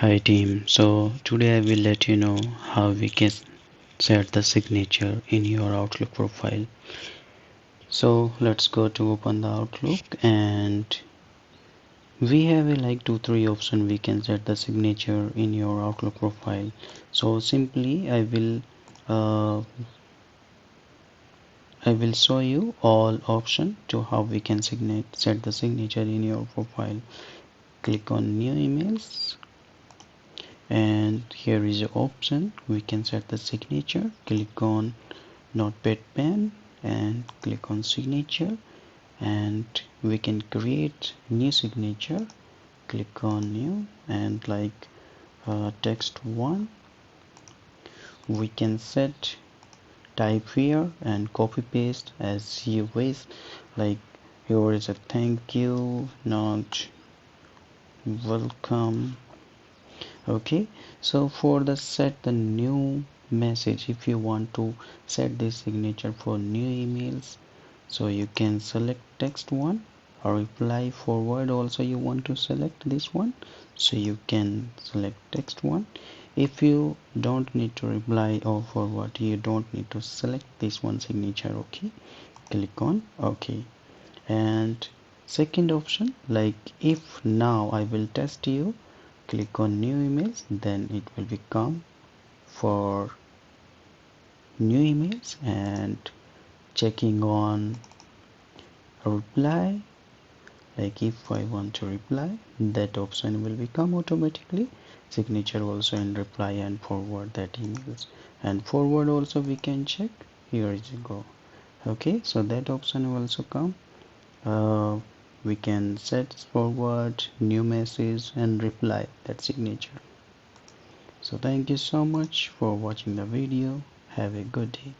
Hi team, so today I will let you know how we can set the signature in your Outlook profile. So let's go to open the Outlook, and we have like 2-3 options we can set the signature in your Outlook profile. So simply I will show you all options to how we can set the signature in your profile. Click on new emails, and here is the option we can set the signature. Click on notepad pen and click on signature, and we can create new signature. Click on new, and like text one, we can set type here and copy paste as you wish. Like here is a thank you, not welcome. Okay, so for the set the new message, if you want to set this signature for new emails, so you can select text one, or reply forward also you want to select this one, so you can select text one. If you don't need to reply or forward, you don't need to select this one signature. Okay, click on OK. And second option, like if now I will test you, click on new emails, then it will become for new emails, and checking on reply, like if I want to reply, that option will become automatically signature also in reply and forward that emails. And forward also we can check, here is a go. Okay, so that option will also come. We can set forward, new message, and reply that signature. So thank you so much for watching the video. Have a good day.